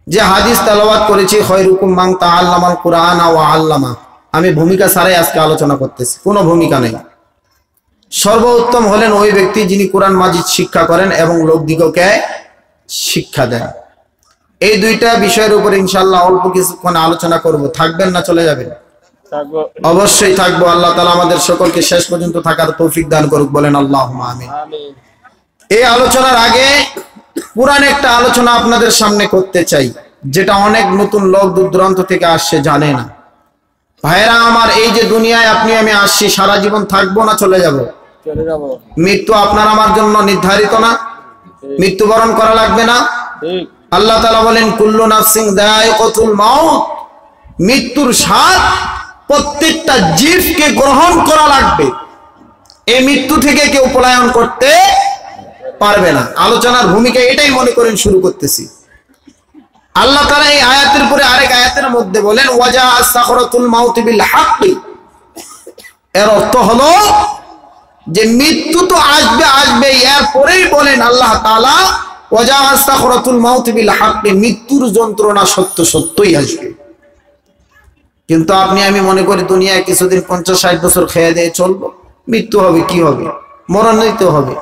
যে হাদিস তেলাওয়াত করেছি খয়রুকুম মান তাআল্লামাল কুরআন ওয়া আল্লামা, আমি ভূমিকা ছাড়াই আজকে আলোচনা করতেছি, কোনো ভূমিকা নেই। সর্বোত্তম হলেন ওই ব্যক্তি যিনি কোরআন মাজিদ শিক্ষা করেন এবং লোকদিগকে শিক্ষা দেন। এই দুইটা বিষয়ের উপর ইনশাআল্লাহ অল্প কিছুক্ষণ আলোচনা করব। থাকবেন না চলে যাবেন? অবশ্যই থাকবো। আল্লাহ তাআলা আমাদের সকলকে শেষ পর্যন্ত থাকার তৌফিক দান করুক, বলেন আল্লাহুম্মা আমিন। এই আলোচনার আগে পুরান একটা আলোচনা আপনাদের সামনে করতে চাই, যেটা অনেক নতুন লোক দূর দূরান্ত থেকে আসছে জানে না। ভাইরা আমার, এই যে দুনিয়ায় আপনি আমি আসছি, সারা জীবন থাকবো না চলে যাব? মৃত্যু আপনার আমার জন্য নির্ধারিত না? মৃত্যুবরণ করা লাগবে না? আল্লাহ তাআলা বলেন কুল্লু নাফসিন যায়িকাতুল মাউত, মৃত্যুর স্বাদ প্রত্যেকটা জীবকে গ্রহণ করা লাগবে। এই মৃত্যু থেকে কেউ পলায়ন করতে পারবে না। আলোচনার ভূমিকা এটাই মনে করেন শুরু করতেছি। আল্লাহ তাআলা এই আয়াতের পরে আরেক আয়াতের মধ্যে বলেন ওয়াজা সাখরাতুল মাউত বিল হক, এর অর্থ হলো যে মৃত্যু তো আসবে আসবে, এর পরেই বলেন আল্লাহ তাআলা ওয়াজা সাখরাতুল মাউত বিল হক, মৃত্যুর যন্ত্রণা সত্য সত্যই আসবে। কিন্তু আপনি আমি মনে করি দুনিয়ায় কিছুদিন 50-60 বছর খেয়ে দিয়ে চলবো, মৃত্যু হবে, কি হবে? মরণ নিতে হবে।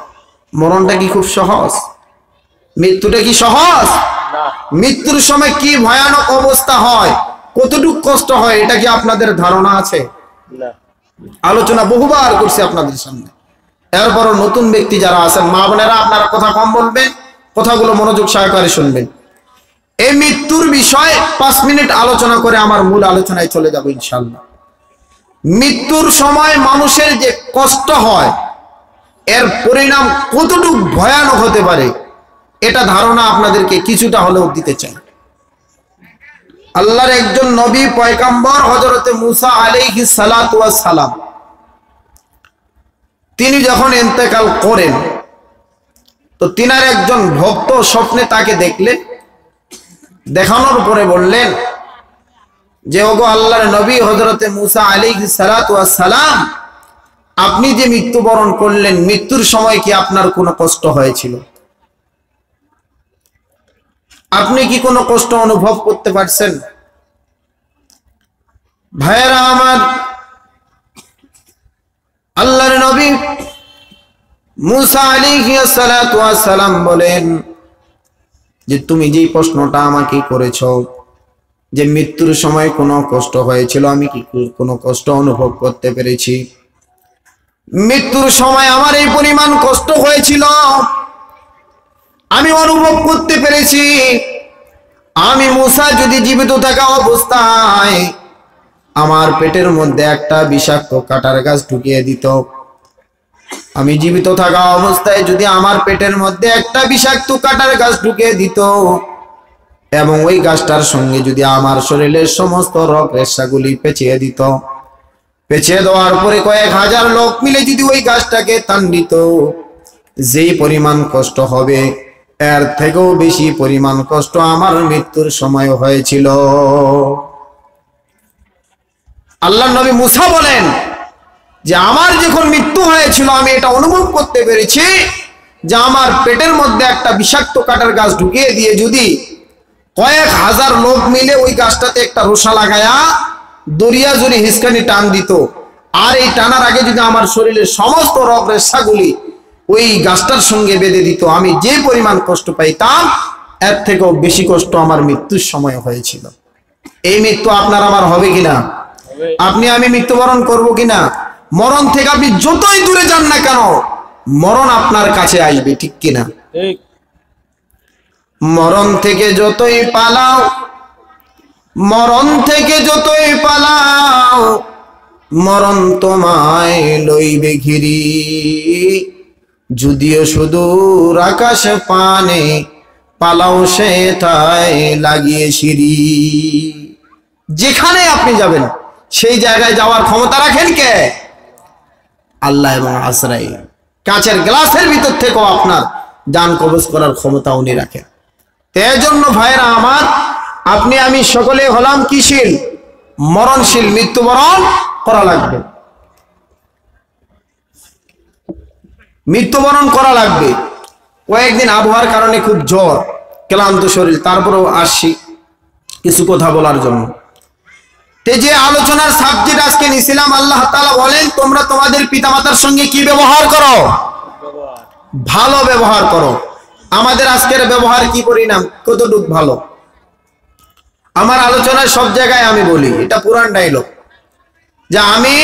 মরণটা কি খুব সহজ? মৃত্যুটা কি সহজ? মৃত্যুর সময় কি ভয়ানক অবস্থা হয়, কতটুকু কষ্ট হয়, এটা কি আপনাদের ধারণা আছে? আলোচনা বহুবার করছি আপনাদের সামনে। এরপরও নতুন ব্যক্তি যারা আছেন, মা বোনেরা, আপনারা কথা কম বলবেন, কথাগুলো মনোযোগ সহকারে শুনবেন। এই মৃত্যুর বিষয়ে 5 মিনিট আলোচনা করে আমার মূল আলোচনায় চলে যাব ইনশাআল্লাহ। মৃত্যুর সময় মানুষের যে কষ্ট হয়, এর পরিণাম কতটুকু ভয়ানক হতে পারে, এটা ধারণা আপনাদেরকে কিছুটা হলেও দিতে চাই। আল্লাহর একজন নবী পয়গম্বর হযরতে মুসা আলাইহিস সালাতু ওয়াস সালাম, তিনি যখন ইন্তেকাল করেন, তো তিনার একজন ভক্ত স্বপ্নে তাকে দেখলেন। দেখানোর পরে বললেন যে ওগো আল্লাহর নবী হযরতে মুসা আলাইহিস সালাতু ওয়াস সালাম, আপনি যে মৃত্যুবরণ করলেন, মৃত্যুর সময় কি আপনার কোনো কষ্ট হয়েছিল? আপনি কি কোনো কষ্ট অনুভব করতে পারছেন? ভাইরা আমার, আল্লাহর নবী মুসা আলাইহিস সালাতু ওয়াস সালাম বলেন যে তুমি যেই প্রশ্নটা আমাকে করেছো যে মৃত্যুর সময় কোনো কষ্ট হয়েছিল, আমি কি কোনো কষ্ট অনুভব করতে পেরেছি? মৃত্যুর সময় আমার এই পরিমাণ কষ্ট হয়েছিল, আমি অনুভব করতে পেরেছি। আমি মুসা যদি জীবিত থাকা অবস্থায় আমার পেটের মধ্যে একটা বিষাক্ত কাঁটার গাছ ঢুকিয়ে দিত, আমি জীবিত থাকা অবস্থায় যদি আমার পেটের মধ্যে একটা বিষাক্ত কাঁটার গাছ ঢুকিয়ে দিত এবং ওই গাছটার সঙ্গে যদি আমার শরীরের সমস্ত রগ রেশাগুলি পেঁচিয়ে দিত, পেঁচিয়ে দেওয়ার পরে কয়েক হাজার লোক মিলে যদি ওই গাছটাকে টান দিত, যেই পরিমাণ কষ্ট হবে এর থেকেও বেশি পরিমাণ কষ্ট আমার মৃত্যুর সময় হয়েছিল। আল্লাহর নবী মুসা বলেন যে আমার যখন মৃত্যু হয়েছিল, আমি এটা অনুভব করতে পেরেছি যে আমার পেটের মধ্যে একটা বিষাক্ত কাঁটার গাছ ঢুকিয়ে দিয়ে যদি কয়েক হাজার লোক মিলে ওই গাছটাতে একটা রোশা লাগায়া দরিয়া জুড়ে হিসকানি টান দিত, আর এই টানার আগে যদি আমার শরীরের সমস্ত রগ রেশাগুলি ওই গাছটার সঙ্গে বেঁধে দিত, আমি যে পরিমাণ কষ্ট পাইতাম এর থেকেও বেশি কষ্ট আমার মৃত্যুর সময় হয়েছিল। এই মৃত্যু আপনার আমার হবে কিনা? আপনি আমি মৃত্যুবরণ করব কিনা? মরণ থেকে আপনি যতই দূরে যান না কেন, মরণ আপনার কাছে আসবে, ঠিক কিনা? মরণ থেকে যতই পালাও, মরণ থেকে যতই পালাও, মরণ তোমায় লইবে ঘিরি, যদিও সুদূর আকাশ পানে পালাও সেথায় লাগিয়ে সিঁড়ি। যেখানে আপনি যাবেন সেই জায়গায় যাওয়ার ক্ষমতা রাখেন কে? আল্লাহ এবং আজরাইল। কাঁচের গ্লাসের ভিতর থেকেও আপনার জান কবজ করার ক্ষমতা উনি রাখেন। এর জন্য ভাইরা আমার, আপনি আমি সকলে হলাম কিশীল, মরণশীল, মৃত্যুবরণ করা লাগবে, মৃত্যুবরণ করা লাগবে। কয়েকদিন আবহাওয়ার কারণে খুব জ্বর, ক্লান্ত শরীর, তারপরেও আসছি কিছু কথা বলার জন্য। তে যে আলোচনার সাবজেক্ট আজকে নিছিলাম, আল্লাহ তাআলা বলেন তোমরা তোমাদের পিতামাতার সঙ্গে কি ব্যবহার করো? ভালো ব্যবহার করো। আমাদের আজকের ব্যবহার কি পরিণাম, কতটুকু ভালো? আমার আলোচনায় সব জায়গায় আমি বলি, এটা পুরান ডায়লগ, যে আমি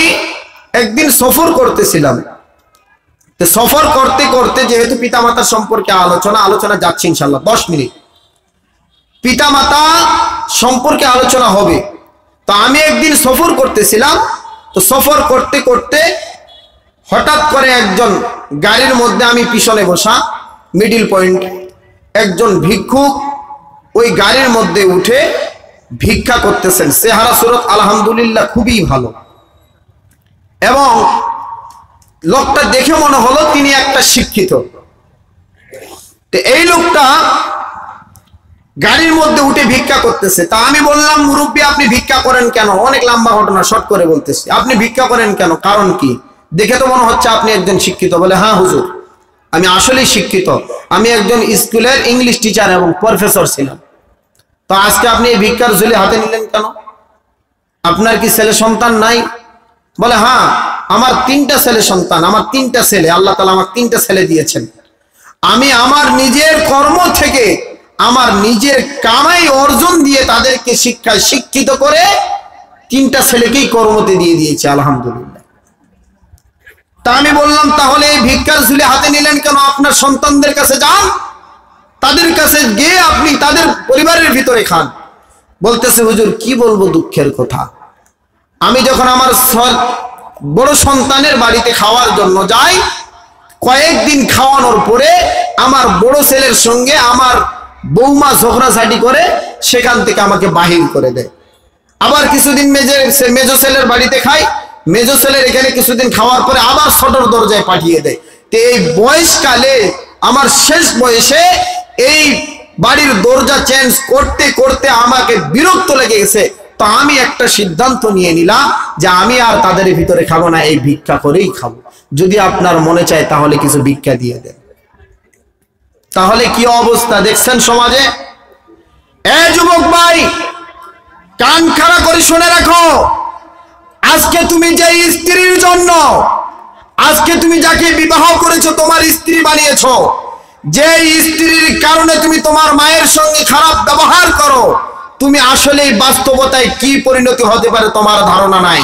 একদিন সফর করতেছিলাম। সফর করতে করতে যেহেতু পিতামাতার সম্পর্কে আলোচনা যাচ্ছে ইনশাল্লাহ 10 মিনিট পিতামাতা সম্পর্কে আলোচনা হবে। তো আমি একদিন সফর করতেছিলাম, তো সফর করতে করতে হঠাৎ করে একজন গাড়ির মধ্যে, আমি পিছনে বসা মিডিল পয়েন্ট, একজন ভিক্ষুক ওই গাড়ির মধ্যে উঠে ভিক্ষা করতেছেন। চেহারা সুরত আলহামদুলিল্লাহ খুবই ভালো, এবং লোকটা দেখে মনে হলো তিনি একটা শিক্ষিত। তো এই লোকটা গাড়ির মধ্যে উঠে ভিক্ষা করতেছে। তা আমি বললাম, মুরব্বী আপনি ভিক্ষা করেন কেন? অনেক লম্বা ঘটনা, শর্ট করে বলতেছি। আপনি ভিক্ষা করেন কেন, কারণ কি? দেখে তো মনে হচ্ছে আপনি একজন শিক্ষিত। বলে, হ্যাঁ হুজুর, আমি আসলেই শিক্ষিত, আমি একজন স্কুলের ইংলিশ টিচার এবং প্রফেসর ছিলাম। তো আজকে আপনি এই ভিক্ষার ঝুলি হাতে নিলেন কেন? আপনার কি ছেলে সন্তান নাই? বলে, হ্যাঁ আমার 3টা ছেলে সন্তান, আমার 3টা ছেলে, আল্লাহ তাআলা আমাকে 3টা ছেলে দিয়েছেন। আমি আমার নিজের কর্ম থেকে, আমার নিজের কামাই অর্জন দিয়ে তাদেরকে শিক্ষায় শিক্ষিত করে 3টা ছেলেকেই কর্মতে দিয়ে দিয়েছে, আলহামদুলিল্লাহ। তা আমি বললাম, তাহলে এই ভিক্ষার ঝুলি হাতে নিলেন কেন? আপনার সন্তানদের কাছে যান, তাদের কাছে গিয়ে আপনি তাদের পরিবারের ভিতরে খান। বলতেছে, হুজুর কি বলবো দুঃখের কথা, আমি যখন আমার বড় সন্তানের বাড়িতে খাওয়ার জন্য যাই, কয়েকদিন খাওয়ানোর পরে আমার বড় ছেলের সঙ্গে আমার বৌমা ঝগড়াঝাটি করে সেখান থেকে আমাকে বাহির করে দেয়। আবার কিছুদিন মেজো ছেলের বাড়িতে খাই, মেজো ছেলের এখানে কিছুদিন খাওয়ার পরে আবার ছোটর দরজায় পাঠিয়ে দেয়। তো এই বয়সকালে, আমার শেষ বয়সে এই বাড়ির দরজা চেঞ্জ করতে করতে আমাকে বিরক্ত লেগে গেছে। তো আমি একটা সিদ্ধান্ত নিয়ে নিলাম যে আমি আর তাদের ভিতরে খাবো না, এই ভিক্ষা করেই খাবো। যদি আপনার মনে চায় তাহলে কিছু ভিক্ষা দিয়ে দেন। তাহলে কি অবস্থা দেখছেন সমাজে? এ যুবক ভাই, কান খাড়া করে শুনে রাখো, আজকে তুমি যে স্ত্রীর জন্য, আজকে তুমি যাকে বিবাহ করেছো, তোমার স্ত্রী বানিয়েছো, যে স্ত্রীর কারণে তুমি তোমার মায়ের সঙ্গে খারাপ ব্যবহার করো, তুমি আসলে বাস্তবতায় কি পরিণতি হতে পারে তোমার ধারণা নাই।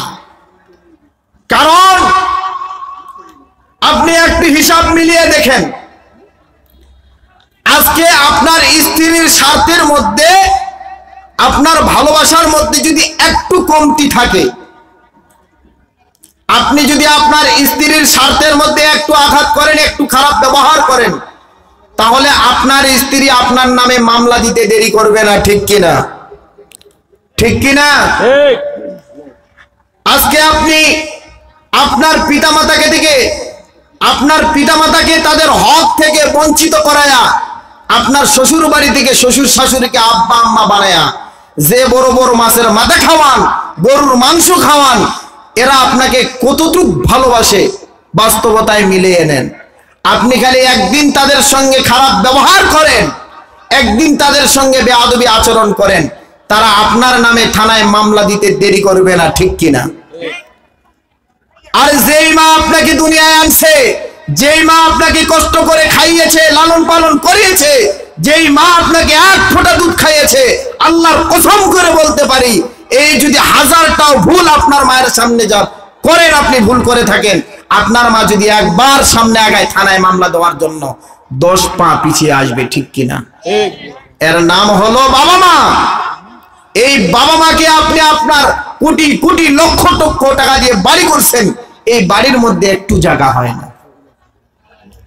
কারণ আপনি একটি হিসাব মিলিয়ে দেখেন, আজকে আপনার স্ত্রীর স্বার্থের মধ্যে, আপনার ভালোবাসার মধ্যে যদি একটু কমতি থাকে, আপনি যদি আপনার স্ত্রীর স্বার্থের মধ্যে একটু আঘাত করেন, একটু খারাপ ব্যবহার করেন, তাহলে আপনার স্ত্রী আপনার নামে মামলা দিতে দেরি করবে না, ঠিক কিনা? ঠিক কিনা? আজকে আপনি আপনার পিতামাতাকে তাদের হক থেকে বঞ্চিত করায়া, আপনার শ্বশুর বাড়ি থেকে শ্বশুর শাশুড়িকে আব্বা আম্মা বানায়া, যে বড় বড় মাছের মাথা খাওয়ান, গরুর মাংস খাওয়ান, এরা আপনাকে কতটুকু ভালোবাসে বাস্তবতায় মিলিয়ে নেন। আপনি খালি একদিন তাদের সঙ্গে খারাপ ব্যবহার করেন, একদিন তাদের সঙ্গে বেয়াদবি আচরণ করেন, তারা আপনার নামে থানায় মামলা দিতে দেরি করবে না, ঠিক কিনা? আর যেই মা আপনাকে দুনিয়ায় আনছে, যেই মা আপনাকে কষ্ট করে খাইয়েছে, লালন পালন করিয়েছে, যেই মা আপনাকে 1 ফোঁটা দুধ খাইয়েছে, আল্লাহর কসম করে বলতে পারি, এই যদি 1000টাও ভুল আপনার মায়ের সামনে করেন, আপনি ভুল করে থাকেন, আপনার মা যদি একবার সামনে আগায় থানায় মামলা দেওয়ার জন্য, 10 পা পিছিয়ে আসবে, ঠিক কিনা? এর নাম হলো বাবা মা। এই বাবা মাকে আপনি আপনার কোটি কোটি লক্ষ লক্ষ টাকা দিয়ে বাড়ি করছেন, এই বাড়ির মধ্যে একটু জায়গা হয় না,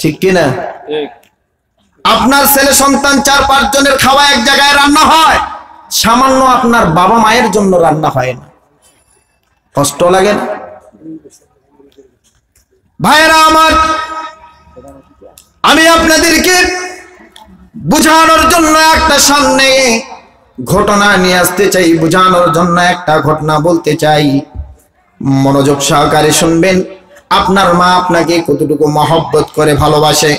ঠিক কিনা? আপনার ছেলে সন্তান 4-5 জনের খাওয়া এক জায়গায় রান্না হয়, সামান্য আপনার বাবা মায়ের জন্য রান্না হয় না, কষ্ট লাগে না? ভাইরা আমার, আমি আপনাদেরকে বুঝানোর জন্য একটা সামনে ঘটনা নিয়ে আসতে চাই, বুঝানোর জন্য একটা ঘটনা বলতে চাই, মনোযোগ সহকারে শুনবেন। আপনার মা আপনাকে কতটুকু মহব্বত করে ভালোবাসে,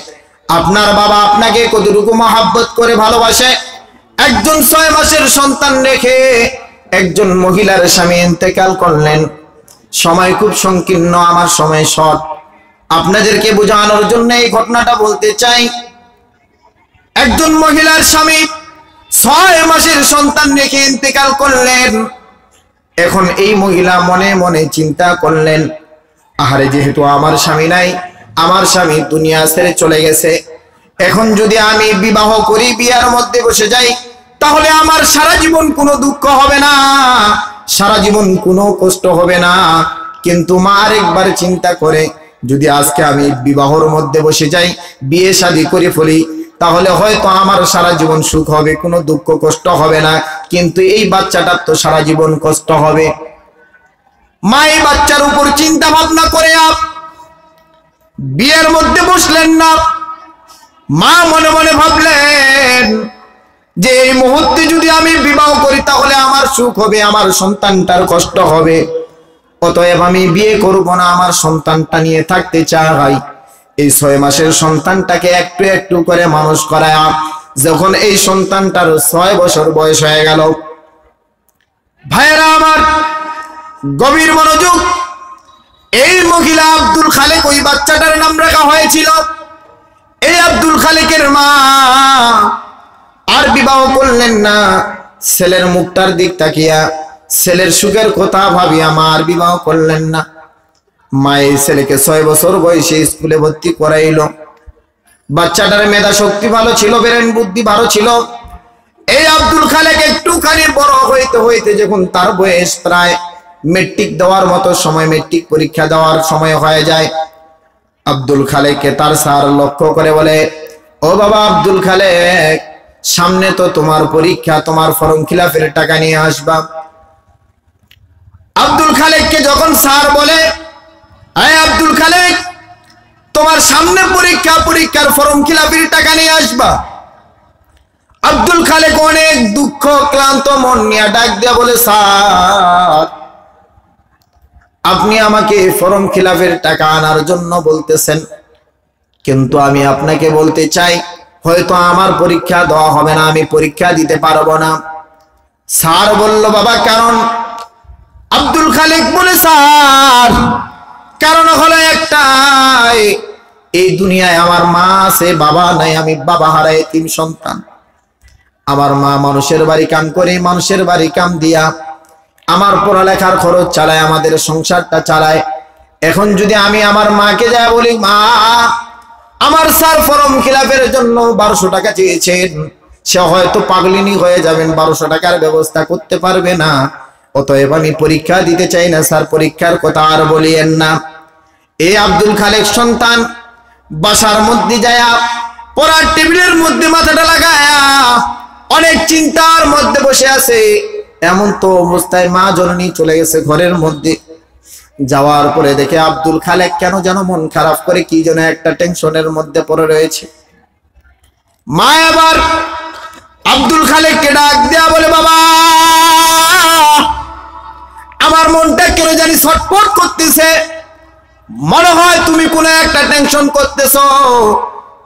আপনার বাবা আপনাকে কতটুকু মহব্বত করে ভালোবাসে, একজন 6 মাসের সন্তান রেখে একজন মহিলার স্বামী ইন্তেকাল করলেন। সময় খুব সংকীর্ণ, আমার সময় শর্ট, আপনাদেরকে বোঝানোর জন্য এই ঘটনাটা বলতে চাই। একজন মহিলার স্বামী 6 মাসের সন্তান রেখে ইন্তেকাল করলেন। এখন এই মহিলা মনে মনে চিন্তা করলেন, আহারে যেহেতু আমার স্বামী নাই, আমার স্বামী দুনিয়া ছেড়ে চলে গেছে, এখন যদি আমি বিবাহ করি, বিয়ার মধ্যে বসে যাই, তাহলে আমার সারা জীবন কোনো দুঃখ হবে না, সারা জীবন কোনো কষ্ট হবে না। কিন্তু মা আরেকবার চিন্তা করে, যদি আজকে আমি বিবাহর মধ্যে বসে যাই, বিয়ে শাদী করে ফেলি, তাহলে হয়তো আমার সারা জীবন সুখ হবে, কোনো দুঃখ কষ্ট হবে না, কিন্তু এই বাচ্চাটার তো সারা জীবন কষ্ট হবে। মা এই বাচ্চার উপর চিন্তা ভাবনা করে বিয়ের মধ্যে বসলেন না। মা মনে মনে ভাবলেন যে এই মুহূর্তে যদি আমি বিবাহ করি, তাহলে আমার সুখ হবে, আমার সন্তানটার কষ্ট হবে, অতএব আমি বিয়ে করব না, আমার সন্তানটা নিয়ে থাকতে চাই। এই 6 মাসের সন্তানটাকে একটু একটু করে মানুষ করায় যখন এই সন্তানটার 6 বছর বয়স হয়ে গেল, ভাইয়েরা আমার গভীর মনোযোগ, এই মহিলা আব্দুল খালেক, ওই বাচ্চাটার নাম রাখা হয়েছিল। এই আব্দুল খালেকের মা আর বিবাহ করলেন না। ছেলের মুখটার দিক তাকিয়া, ছেলের সুখের কথা ভাবিয়া মা আর বিবাহ করলেন না। মা এই ছেলেকে 6 বছর বয়সে স্কুলে ভর্তি করাইল। বাচ্চাটার মেধা শক্তি ভালো ছিল, ব্রেন বুদ্ধি ভালো ছিল। এই আব্দুল খালেক একটুখানি বড় হইতে হইতে যখন তার বয়স প্রায় মেট্রিক দেওয়ার মতো সময়, মেট্রিক পরীক্ষা দেওয়ার সময় হয়ে যায়, আব্দুল খালেককে তার স্যার লক্ষ্য করে বলে, ও বাবা আব্দুল খালেক, সামনে তো তোমার পরীক্ষা, তোমার ফর্ম খিলাফের টাকা নিয়ে আসবা। আব্দুল খালেককে যখন স্যার বলে, আয় আব্দুল খালেক, তোমার সামনে পরীক্ষা, পরীক্ষার ফর্ম খিলাফের টাকা নিয়ে আসবা। আব্দুল খালেক অনেক দুঃখ ক্লান্ত মন নিয়ে ডাক দিয়া বলে, স্যার আপনি আমাকে ফর্ম খিলাফের টাকা আনার জন্য বলতেছেন, কিন্তু আমি আপনাকে বলতে চাই, হয়তো আমার পরীক্ষা দেওয়া হবে না, আমি পরীক্ষা দিতে পারবো না। স্যার বলল, বাবা কারণ? আব্দুল খালেক বলে, স্যার কারণ হলো একটাই, এই দুনিয়ায় আমার মা আছে, বাবা নাই, আমি বাবা হারা এতিম সন্তান। আমার মা মানুষের বাড়ি কাম করে, মানুষের বাড়ি কাম দিয়া আমার পড়ালেখার খরচ চালায়, আমাদের সংসারটা চালায়। এখন যদি আমি আমার মাকে যা বলি, মা আমার স্যার ফর্ম খিলাফের জন্য 1200 টাকা চেয়েছেন, সে হয়তো পাগলিনী হয়ে যাবেন, 1200 টাকার ব্যবস্থা করতে পারবে না, অতএব আমি পরীক্ষা দিতে চাই না, স্যার পরীক্ষার কথা আর বলিয়েন না। এই আব্দুল খালেক সন্তান বাসার মধ্যে যায়, পড়ার টেবিলের মধ্যে মাথাটা লাগায়া অনেক চিন্তার মধ্যে বসে আছে। এমন তো অবস্থায় মা জননী চলে গেছে ঘরের মধ্যে। যাওয়ার পরে দেখে আব্দুল খালেক কেন যেন মন খারাপ করে, কি যেন একটা টেনশনের মধ্যে পড়ে রয়েছে। মা আবার আব্দুল খালেককে ডাক দেয়া বলে, বাবা আমার মনটা কেন জানি ছটফট করতেছে, মনে হয় তুমি কোনো একটা টেনশন করতেছো,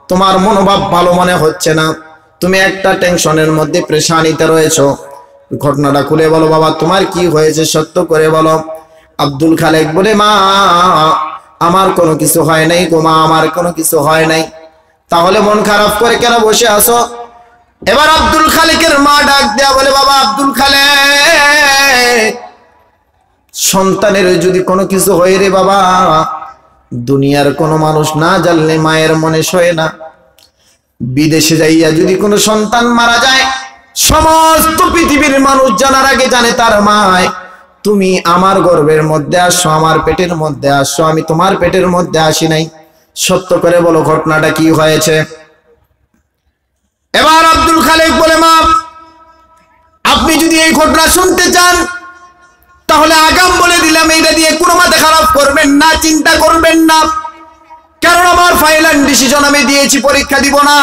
তোমার মনোভাব ভালো মনে হচ্ছে না, তুমি একটা টেনশনের মধ্যে পেরেশানিতে রয়েছো, ঘটনাটা খুলে বলো বাবা, তোমার কি হয়েছে সত্য করে বলো। আব্দুল খালেক বলে, মা আমার কোনো কিছু হয় নাই গো মা, আমার কোনো কিছু হয় নাই। তাহলে মন খারাপ করে কেন বসে আছো? এবার আব্দুল খালেকের মা ডাক দেয়া বলে, বাবা আব্দুল খালেক, সন্তানের যদি কোনো কিছু হয় রে বাবা, দুনিয়ার কোনো মানুষ না জানলে মায়ের মনে সয় না। বিদেশে যাইয়া যদি কোনো সন্তান মারা যায়, সমস্ত পৃথিবীর মানুষ জানার আগে জানে তার মায়। তুমি আমার গর্ভের মধ্যে আসছো, আমার পেটের মধ্যে আসছো, আমি তোমার পেটের মধ্যে আসি নাই, সত্য করে বলো ঘটনাটা কি হয়েছে। এবার আব্দুল খালেক বলে, মা আপনি যদি এই ঘটনা শুনতে চান তাহলে আগাম বলে দিলাম, এটা দিয়ে কোনো মাথা খারাপ করবেন না, চিন্তা করবেন না, কারণ আমার ফাইনাল ডিসিশন আমি দিয়েছি, পরীক্ষা দিব না,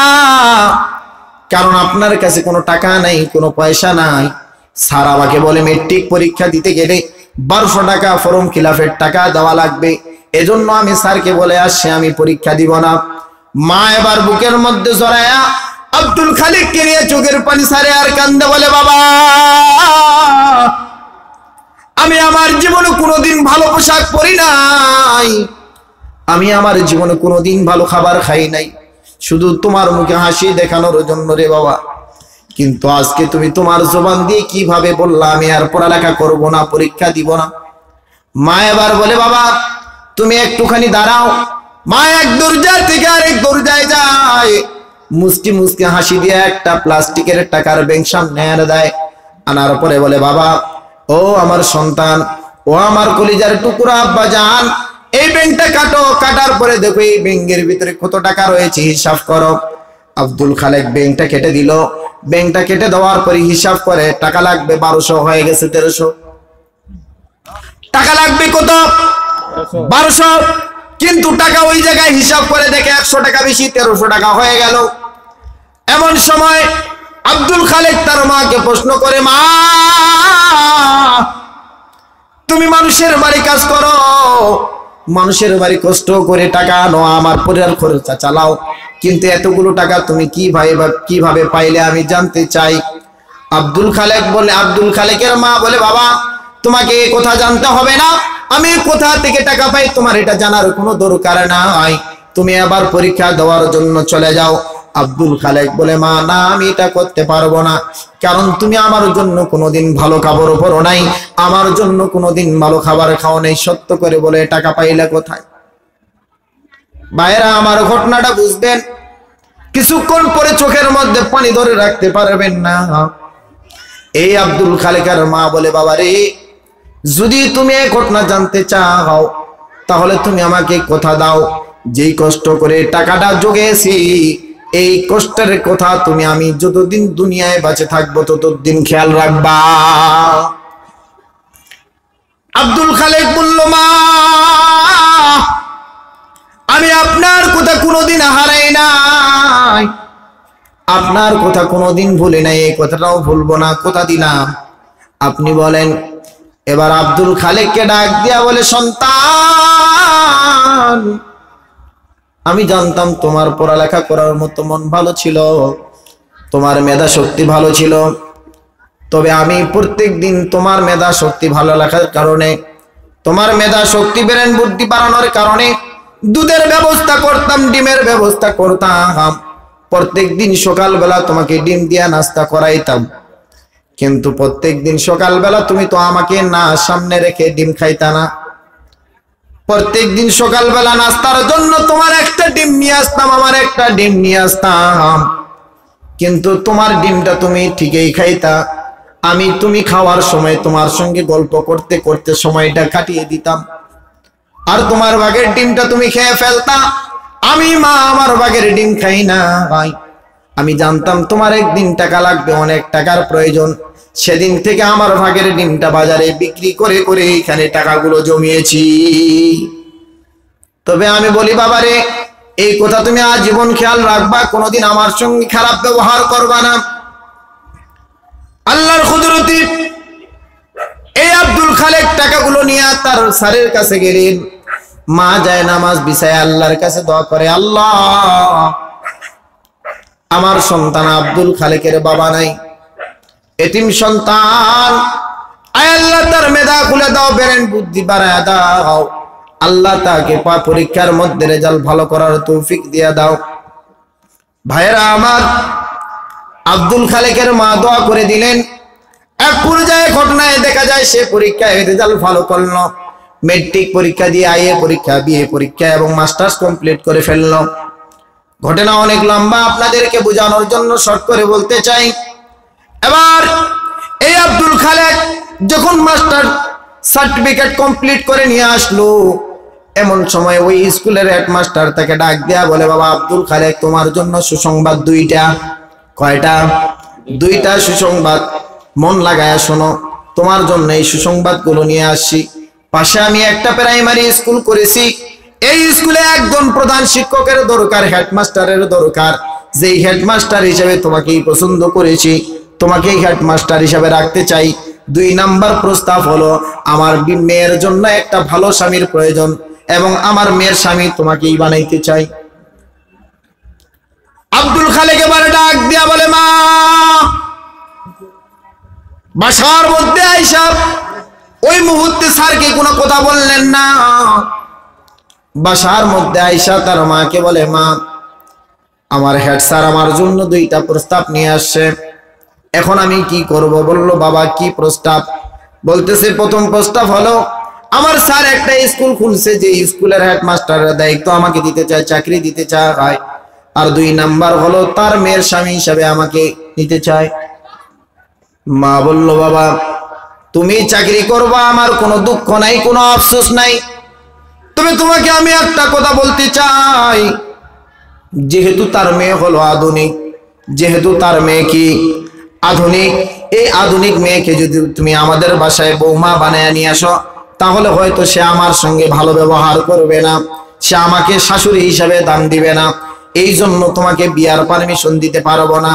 কারণ আপনার কাছে কোনো টাকা নাই, কোনো পয়সা নাই। স্যার আমাকে বলে মেট্রিক পরীক্ষা দিতে গেলে 1200 টাকা ফর্ম খিলাফের টাকা দেওয়া লাগবে, এজন্য আমি স্যারকে বলে আসছি আমি পরীক্ষা দিব না। মা এবার বুকের মধ্যে জড়ায়া আব্দুল খালেককে নিয়ে চোখের পানি ছাড়ে আর কান্দে, বলে বাবা আমি আমার জীবনে কোনোদিন ভালো পোশাক পরি নাই, আমি আমার জীবনে কোনোদিন ভালো খাবার খাই নাই, শুধু তোমার মুখে হাসি দেখানোর জন্য রে বাবা। কিন্তু আজকে তুমি তোমার জবান দিয়ে কিভাবে বললা আমি আর পড়ালেখা করব না, পরীক্ষা দিব না। মা এবার বলে বাবা তুমি একটুখানি দাঁড়াও। মা এক দরজা থেকে আরেক দরজায় যায়, মুস্কি মুস্কি হাসি দিয়ে একটা প্লাস্টিকের টাকার ব্যাংক সামনে এনে দেয়। আনার পরে বলে বাবা ও আমার সন্তান, ও আমার কলিজার টুকরা আব্বা জান, এই ব্যাংকটা কাটো, কাটার পরে দেখো এই ব্যাংকের ভিতরে কত টাকা রয়েছে হিসাব করো। আব্দুল খালেক ব্যাংকটা কেটে দিল। ব্যাংকটা কেটে দেওয়ার পরে হিসাব করে টাকা লাগবে 1200, হয়ে গেছে 1300। টাকা লাগবে কত? 1200। কিন্তু টাকা ওই জায়গায় হিসাব করে দেখে 100 টাকা বেশি, 1300 টাকা হয়ে গেল। এমন সময় আব্দুল খালেক তার মাকে প্রশ্ন করে, মা তুমি মানুষের বাড়ি কাজ করো, মানুষের বাড়ি কষ্ট করে টাকা আনো, আমার পরিবার খরচা চালাও, কিন্তু এতগুলো টাকা তুমি কিভাবে পাইলে আমি জানতে চাই। আব্দুল খালেকের মা বলে বাবা তোমাকে এই কথা জানতে হবে না, আমি কোথা থেকে টাকা পাই তোমার এটা জানার কোনো দরকার নাই, তুমি আবার পরীক্ষা দেওয়ার জন্য চলে যাও। আব্দুল খালেক বলে মা না আমি এটা করতে পারবো না, কারণ তুমি আমার জন্য কোনোদিন ভালো খাবার পরো নাই, আমার জন্য কোনোদিন ভালো খাবার খাও নাই, সত্য করে বলে টাকা পাইলে কোথায়? ভাইরা আমার ঘটনাটা বুঝবেন, কিছুক্ষণ পরে চোখের মধ্যে পানি ধরে রাখতে পারবেন না। এই আব্দুল খালেকের মা বলে বাবা রে যদি তুমি এই ঘটনা জানতে চাও তাহলে তুমি আমাকে কথা দাও, যেই কষ্ট করে টাকাটা জোগেছি এই কষ্টের কথা তুমি আমি যতদিন দুনিয়ায় বেঁচে থাকবো ততদিন খেয়াল রাখবা। আব্দুল খালেক বলল মা আমি আপনার কথা কোনোদিন হারাই নাই, আপনার কথা কোনোদিন ভুলি নাই, এই কথাটাও ভুলবো না, কথা দিলাম। আপনি বলেন। এবার আব্দুল খালেককে ডাক দিয়া বলে সন্তান আমি জানতাম তোমার পড়ালেখা করার মতো মন ভালো ছিল, তোমার মেধা শক্তি ভালো ছিল, তবে আমি প্রত্যেক দিন তোমার মেধা শক্তি ভালো লাগার কারণে, তোমার মেধা শক্তি ব্রেন বুদ্ধি বাড়ানোর কারণে দুধের ব্যবস্থা করতাম, ডিমের ব্যবস্থা করতাম, প্রত্যেক দিন সকালবেলা তোমাকে ডিম দিয়া নাস্তা করাইতাম, কিন্তু প্রত্যেক দিন সকালবেলা তুমি তো আমাকে না সামনে রেখে ডিম খাইতা না। প্রত্যেক দিন সকালবেলা নাস্তার জন্য তোমার একটা ডিম নিয়ে আসতাম, আমার একটা ডিম নিয়ে আসতাম, কিন্তু তোমার ডিমটা তুমি ঠিকই খাইতা, আমি তুমি খাওয়ার সময় তোমার সঙ্গে গল্প করতে করতে সময়টা কাটিয়ে দিতাম, আর তোমার ভাগের ডিমটা তুমি খেয়ে ফেলতা, আমি মা আমার ভাগের ডিম খাই না ভাই। আমি জানতাম তোমার একদিন টাকা লাগবে, অনেক টাকার প্রয়োজন, সেদিন থেকে আমার ভাগের ডিমটা বাজারে বিক্রি করে করে এখানে টাকাগুলো জমিয়েছি। তবে আমি বলি বাবারে এই কথা তুমি আজীবন খেয়াল রাখবা, কোনোদিন আমার সঙ্গে খারাপ ব্যবহার করবা না। আল্লাহর কুদরতি এই আব্দুল খালেক টাকাগুলো নিয়ে তার স্যারের কাছে গেলেন। মা যায় নামাজ বিছায় আল্লাহর কাছে দোয়া করে, আল্লাহ আমার সন্তান আব্দুল খালেকের বাবা নাই, এতিম সন্তান, আয় আল্লাহ তার মেধা খুলে দাও, ব্রেন বুদ্ধি বাড়ায় দাও, আল্লাহ তাকে পরীক্ষার মধ্যে রেজাল্ট ভালো করার তৌফিক দিয়ে দাও। ভাইরা আমার আব্দুল খালেকের মা দোয়া করে দিলেন। এক পর্যায়ে ঘটনায় দেখা যায় সে পরীক্ষায় রেজাল্ট ভালো করলো, মেট্রিক পরীক্ষা দিয়ে আইএ পরীক্ষা, বিএ পরীক্ষা এবং মাস্টার্স কমপ্লিট করে ফেললো। ঘটনা অনেক লম্বা, আপনাদেরকে বোঝানোর জন্য শর্ট করে বলতে চাই। এবার এই আব্দুল খালেক যখন মাস্টার সার্টিফিকেট কমপ্লিট করে নিয়ে আসলো, এমন সময় ওই স্কুলের হেডমাস্টার তাকে ডাক দেয়া বলে, বাবা আব্দুল খালেক তোমার জন্য সুসংবাদ দুইটা। কয়টা? দুইটা সুসংবাদ, মন লাগায়া শোনো, তোমার জন্য এই সুসংবাদগুলো নিয়ে আসছি। পাশে আমি একটা প্রাইমারি স্কুল করেছি, এই স্কুলে একজন প্রধান শিক্ষকের দরকার, হেডমাস্টারের দরকার, যেই হেডমাস্টার হিসেবে তোমাকেই পছন্দ করেছি, তোমাকেই হেডমাস্টার হিসেবে রাখতে চাই। 2 নাম্বার প্রস্তাব হলো আমার মেয়ের জন্য একটা ভালো স্বামীর প্রয়োজন এবং আমার মেয়ের স্বামী তোমাকেই বানাইতে চাই। আব্দুল খালেক এবারে ডাক দিয়া বলে, মা। বাসার মধ্যে আইসা ওই মুহূর্তে স্যারকে কোনো কথা বললেন না। বাসার মধ্যে আইসা তার মাকে বলে, মা, আমার হেড স্যার আমার জন্য 2টা প্রস্তাব নিয়ে আসছে, এখন আমি কি করব? বলল, বাবা কি প্রস্তাব? বলতেছে, প্রথম প্রস্তাব হলো আমার স্যার একটা স্কুল খুলছে, যে স্কুলের হেডমাস্টারের দায়িত্ব আমাকে দিতে চায়, চাকরি দিতে চায়। আর 2 নাম্বার হলো তার মেয়ের স্বামী হিসাবে আমাকে নিতে চায়। মা বলল, বাবা তুমি চাকরি করবা, আমার কোনো দুঃখ নাই, কোনো আফসোস নাই, তবে তোমাকে আমি একটা কথা বলতে চাই, যেহেতু তার মেয়ে হলো আধুনিক, যেহেতু তার মেয়ে কি আধুনিক, এই আধুনিক মেয়েকে যদি তুমি আমাদের বাসায় বৌমা বানায় নিয়ে আসো, তাহলে হয়তো সে আমার সঙ্গে ভালো ব্যবহার করবে না, সে আমাকে শাশুড়ি হিসাবে দান দিবে না, এই জন্য তোমাকে বিয়ার পারমিশন দিতে পারবো না।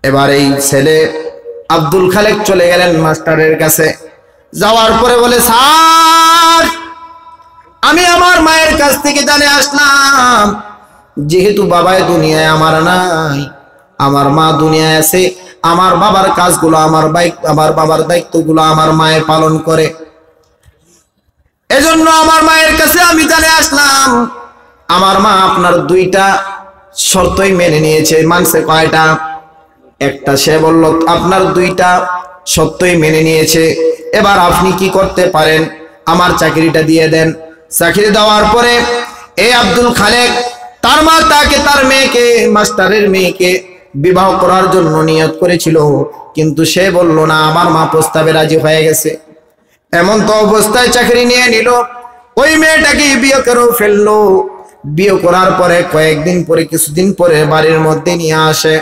এবার এই ছেলে আব্দুল খালেক চলে গেলেন মাস্টারের কাছে। যাওয়ার পরে বলে, স্যার আমি আমার মায়ের কাছ থেকে জানে আসলাম, যেহেতু বাবায় দুনিয়ায় আমার নাই, আমার মা দুনিয়ায় আছে, আমার বাবার কাজগুলো আমার বাবার দায়িত্বগুলো আমার মায়ে পালন করে, এজন্য আমার মায়ের কাছে আমি জানে আসলাম। আমার মা আপনার 2টা শর্তই মেনে নিয়েছে। মানছে কয়টা? একটা। সে বলল আপনার 2টা শর্তই মেনে নিয়েছে, এবার আপনি কি করতে পারেন? আমার চাকরিটা দিয়ে দেন। চাকরি দেওয়ার পরে এই আব্দুল খালেক তার মা তাকে, তার মেয়েকে, মাস্টারের মেয়েকে বিবাহ করার জন্য নিয়ত করেছিল, কিন্তু সে বলল না, আমার মা প্রস্তাবে রাজি হয়ে গেছে। এমন তো অবস্থায় চাকরি নিয়ে নিল, ওই মেয়েটাকে বিয়ে করেও ফেললো। বিয়ে করার পরে কয়েকদিন পরে, কিছুদিন পরে বাড়ির মধ্যে নিয়ে আসে।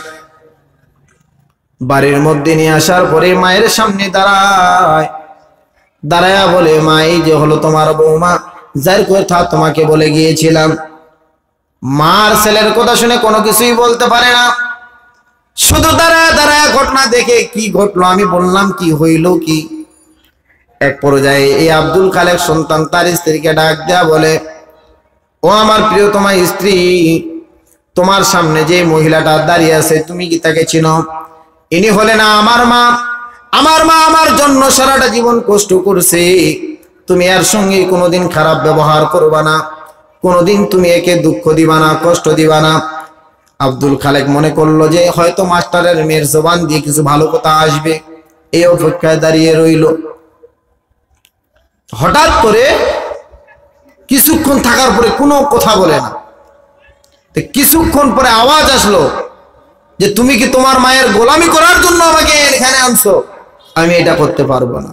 বাড়ির মধ্যে নিয়ে আসার পরে মায়ের সামনে দাঁড়ায় বলে, মা এই যে হলো তোমার বৌমা, যার কথা তোমাকে বলে গিয়েছিলাম। মার ছেলের কথা শুনে কোনো কিছুই বলতে পারে না, শুধু দাঁড়ায় ঘটনা দেখে, কি ঘটলো, আমি বললাম কি হইল কি। এক পর্যায়ে এই আব্দুল খালেক সন্তান তার স্ত্রীকে ডাক দেয়া বলে, ও আমার প্রিয়তমা স্ত্রী, তোমার সামনে যে মহিলাটা দাঁড়িয়ে আছে, তুমি কি তাকে চিনো? ইনি হলেন আমার মা। আমার মা আমার জন্য সারাটা জীবন কষ্ট করছে, তুমি এর সঙ্গে কোনোদিন খারাপ ব্যবহার করবা না, কোনোদিন তুমি একে দুঃখ দিবা না, কষ্ট দিবা না। আব্দুল খালেক মনে করলো যে হয়তো মাস্টারের মেয়ের জবান দিয়ে কিছু ভালো কথা আসবে, এই অপেক্ষায় দাঁড়িয়ে রইল। হঠাৎ করে কিছুক্ষণ থাকার পরে কোনো কথা বলে না, কিছুক্ষণ পরে আওয়াজ আসলো যে তুমি কি তোমার মায়ের গোলামি করার জন্য আমাকে এখানে আনছো? আমি এটা করতে পারবো না।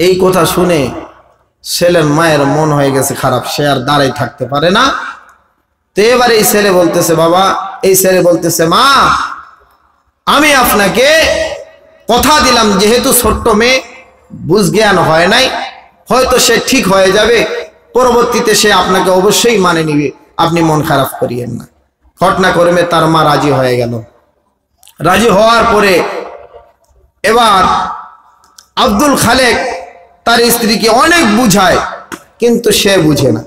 এই কথা শুনে ছেলের মায়ের মন হয়ে গেছে খারাপ, সে আর দাঁড়াই থাকতে পারে না। তো এবার এই ছেলে বলতেছে, বাবা, এই ছেলে বলতেছে, মা আমি আপনাকে কথা দিলাম, যেহেতু ছোট্ট মেয়ে, বুঝ জ্ঞান হয় নাই, হয়তো সে ঠিক হয়ে যাবে, পরবর্তীতে সে আপনাকে অবশ্যই মানে নিবে, আপনি মন খারাপ করিয়েন না। ঘটনাক্রমে তার মা রাজি হয়ে গেল। রাজি হওয়ার পরে এবার আব্দুল খালেক তার স্ত্রীকে অনেক বুঝায়, কিন্তু সে বুঝে না।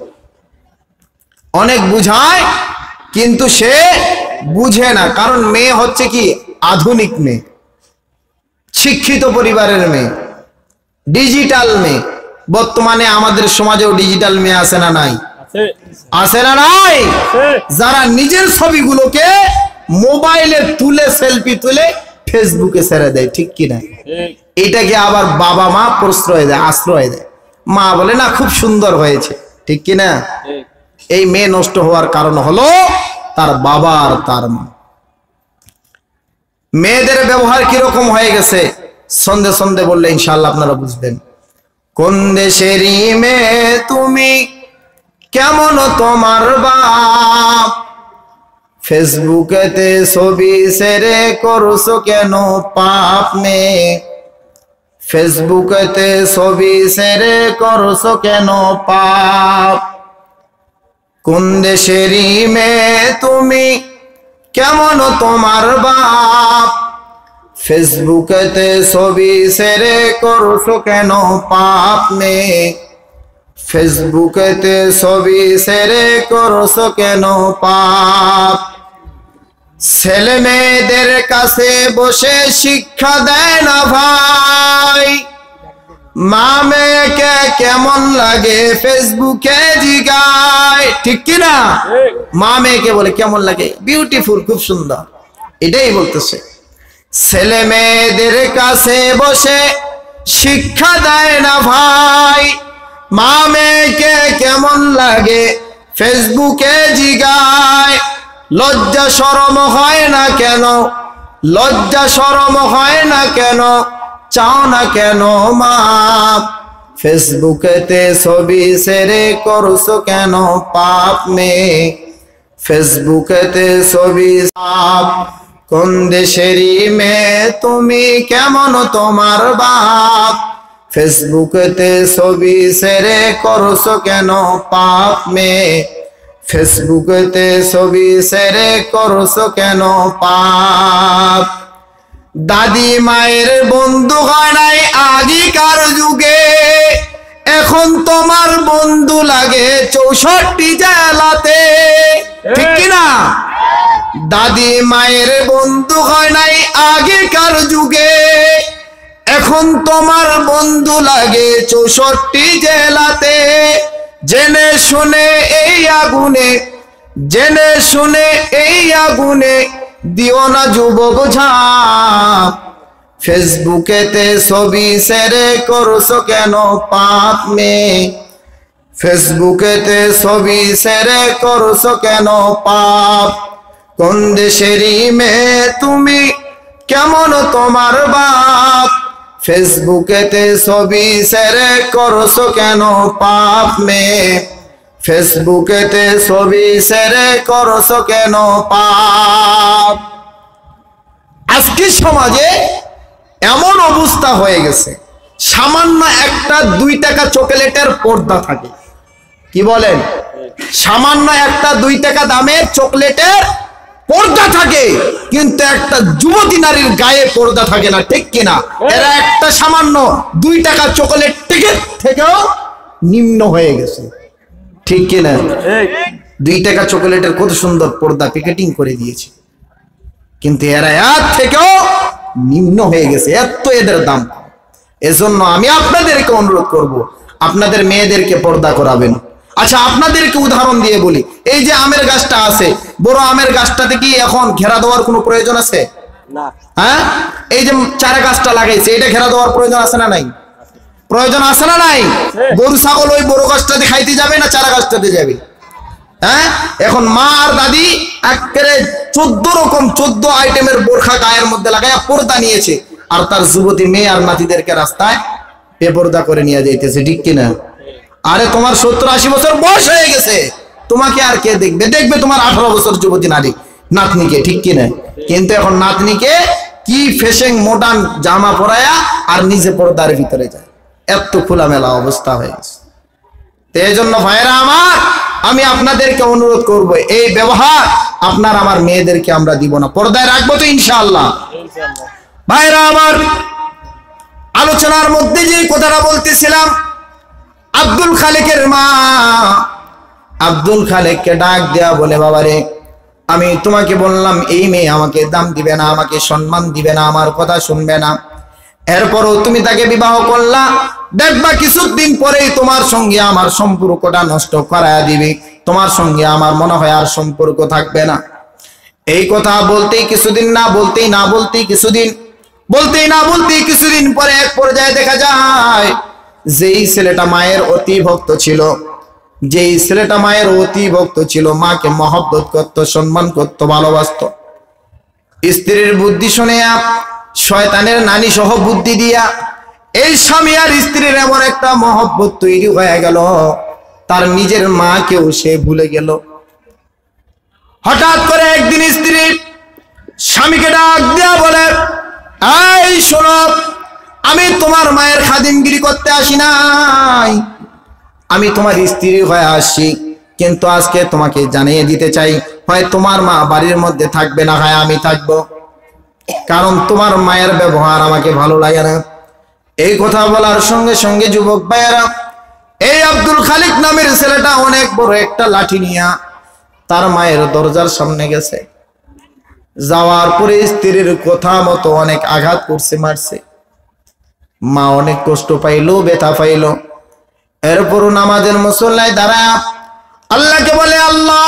অনেক বুঝায় কিন্তু সে বুঝে না, কারণ মেয়ে হচ্ছে কি আধুনিক মেয়ে, শিক্ষিত পরিবারের মেয়ে, ডিজিটাল মেয়ে। বর্তমানে আমাদের সমাজেও ডিজিটাল মেয়ে আছে না নাই? আছে না নাই? যারা নিজের ছবিগুলোকে মোবাইলে তুলে, সেলফি তুলে ফেসবুকে ছেড়ে দেয়, ঠিক কিনা? এটাকে আবার বাবা মা প্রশ্রয় দেয়, আশ্রয় দেয়। মা বলে না খুব সুন্দর হয়েছে, ঠিক কিনা? এই মেয়ে নষ্ট হওয়ার কারণ হলো তার বাবা আর তার মা। মেয়েদের ব্যবহার কিরকম হয়ে গেছে সন্ধে সন্ধে বললে ইনশাআল্লাহ আপনারা বুঝবেন। কোন দেশেরই মেয়ে তুমি, কেমন তোমার বাপ, ফেসবুকেতে ছবি শেয়ার করছো কেন পাপ মেয়ে, ফেসবুকেতে ছবি শেয়ার করছো কেন পাপ। কোন দেশেরই মেয়ে তুমি, কেমন তোমার বাপ, ফেসবুকেতে ছবি শেয়ার করছো কেন পাপ মেয়ে, ফেসবুকেতে ছবি শেয়ার করছো কেন পাপ ছেলে মেয়েদের কাছে বসে শিক্ষা দেয় না ভাই মা মেয়েকে কেমন লাগে ফেসবুকে জিগায় ঠিক কি না মা মেয়েকে বলে কেমন লাগে বিউটিফুল খুব সুন্দর এটাই বলতেছে ছেলে মেয়েদের কাছে বসে শিক্ষা দেয় না ভাই মা মেয়েকে কেমন লাগে ফেসবুকে জিগায় লজ্জা শরম হয় না কেন লজ্জা শরম হয় না কেন চাও না কেন মা ফেসবুকেতে ছবি শেয়ার করছো কেন পাপ মেয়ে ফেসবুকেতে ছবি পাপ কোন দেশেরই মেয়ে তুমি কেমন তোমার বাপ ফেসবুকেতে ছবি শেয়ার করছো কেন পাপ মেয়ে ফেসবুকেতে ছবি শেয়ার করছো কেন পাপ দাদি মায়ের বন্ধু হয় নাই আগেকার যুগে এখন তোমার বন্ধু লাগে 64 জেলাতে ঠিক কি না দাদি মায়ের বন্ধু হয় নাই আগেকার যুগে এখন তোমার বন্ধু লাগে 64 জেলাতে জেনে শুনে এই আগুনে জেনে শুনে এই আগুনে দিও না যুবক ঝাঁপ ফেসবুকেতে ছবি শেয়ার করছো কেন পাপ মেয়ে ফেসবুকেতে ছবি শেয়ার করছো কেন পাপ কোন দেশেরই মেয়ে তুমি কেমন তোমার বাপ ফেসবুকেতে ছবি শেয়ার করছো কেন পাপ মেয়ে ফেসবুকেতে ছবি শেয়ার করছো কেন পাপ আজকে সমাজে এমন অবস্থা হয়ে গেছে সামান্য একটা 2 টাকা চকলেটের পর্দা থাকে কি বলেন সামান্য একটা 2 টাকা দামের চকলেটের পর্দা থাকে কিন্তু একটা যুবতী নারীর গায়ে পর্দা থাকে না ঠিক কিনা এরা একটা সামান্য 2 টাকা চকলেট টিকিট থেকেও নিম্ন হয়ে গেছে ঠিক কিনা 2 টাকা চকলেটের কত সুন্দর পর্দা প্যাকেটিং করে দিয়েছে কিন্তু এরা এর থেকেও নিম্ন হয়ে গেছে এত এদের দাম এজন্য আমি আপনাদেরকে অনুরোধ করব আপনাদের মেয়েদেরকে পর্দা করাবেন আচ্ছা আপনাদেরকে উদাহরণ দিয়ে বলি এই যে আমের গাছটা আছে বড় আমের গাছটাতে কি এখন ঘেরা দেওয়ার কোনো প্রয়োজন আছে না হ্যাঁ এই যে চারা গাছটা লাগাইছে এটা ঘেরা দেওয়ার প্রয়োজন আছে না নাই প্রয়োজন আছে না নাই গরু ছাগল ওই বড় গাছটাতে খাইতে যাবে না চারা গাছটাতে যাবে হ্যাঁ এখন মা আর দাদি একেবারে 14 আইটেমের বোরখা গায়ের মধ্যে লাগায় পর্দা নিয়েছে আর তার যুবতী মেয়ে আর নাতিদেরকে রাস্তায় বেপর্দা করে নিয়ে যাইতেছে ঠিক কিনা আরে তোমার 70-80 বছর বয়স হয়ে গেছে তোমাকে আর কে দেখবে দেখবে তোমার 18 বছর যুবতী নারী নাতনিকে ঠিক কিনা কিন্তু এখন নাতনিকে কি ফ্যাশন মডার্ন জামা পরায়া আর নিজে পর্দার ভিতরে যায় এত খোলামেলা অবস্থা হয়ে গেছে এই জন্য ভাইরা আমার আমি আপনাদেরকে অনুরোধ করব এই ব্যবহার আপনার আমার মেয়েদেরকে আমরা দিব না পর্দায় রাখবো তো ইনশাআল্লাহ ভাইরা আমার আলোচনার মধ্যে যে কথাটা বলতেছিলাম আব্দুল খালেকের মা আব্দুল খালেককে ডাক দেয়া বলে বাবারে আমি তোমাকে বললাম এই মেয়ে আমাকে দাম দিবে না আমাকে সম্মান দিবে না আমার কথা শুনবে না এরপরও তুমি তাকে বিবাহ করলা দেখবা কিছুদিন পরেই তোমার সঙ্গে আমার সম্পর্কটা নষ্ট করায়া দিবে তোমার সঙ্গে আমার মনে হয় আর সম্পর্ক থাকবে না এই কথা বলতেই কিছুদিন না বলতেই কিছুদিন পরে এক পর্যায়ে দেখা যায় যেই ছেলেটা মায়ের অতি ভক্ত ছিল মাকে মহব্বত করত সম্মান করত ভালোবাসত স্ত্রীর বুদ্ধি শুনে শয়তানের নানি সহ বুদ্ধি দিয়া এই স্বামী আর স্ত্রীর এমন একটা মহব্বত তৈরি হয়ে গেল তার নিজের মাকেও সে ভুলে গেল হঠাৎ করে একদিন স্ত্রী স্বামীকে ডাক দেয়া বলে এই শোনো আমি তোমার মায়ের খাদিমগিরি করতে আসি নাই আমি তোমার স্ত্রী হয়ে আসছি কিন্তু আজকে তোমাকে জানিয়ে দিতে চাই হয় তোমার মা বাড়ির মধ্যে থাকবে না হয় আমি থাকবো কারণ তোমার মায়ের ব্যবহার আমাকে ভালো লাগে না এই কথা বলার সঙ্গে সঙ্গে যুবক ভাইয়েরা এই আব্দুল খালিক নামের ছেলেটা অনেক বড় একটা লাঠি নিয়ে তার মায়ের দরজার সামনে গেছে। যাওয়ার পরে স্ত্রীর কথা মতো অনেক আঘাত করছে, মারছে। মা অনেক কষ্ট পাইলো, ব্যথা পাইলো। এরপরও নামাজের মুসল্লায় দাঁড়ায় আল্লাহকে বলে, আল্লাহ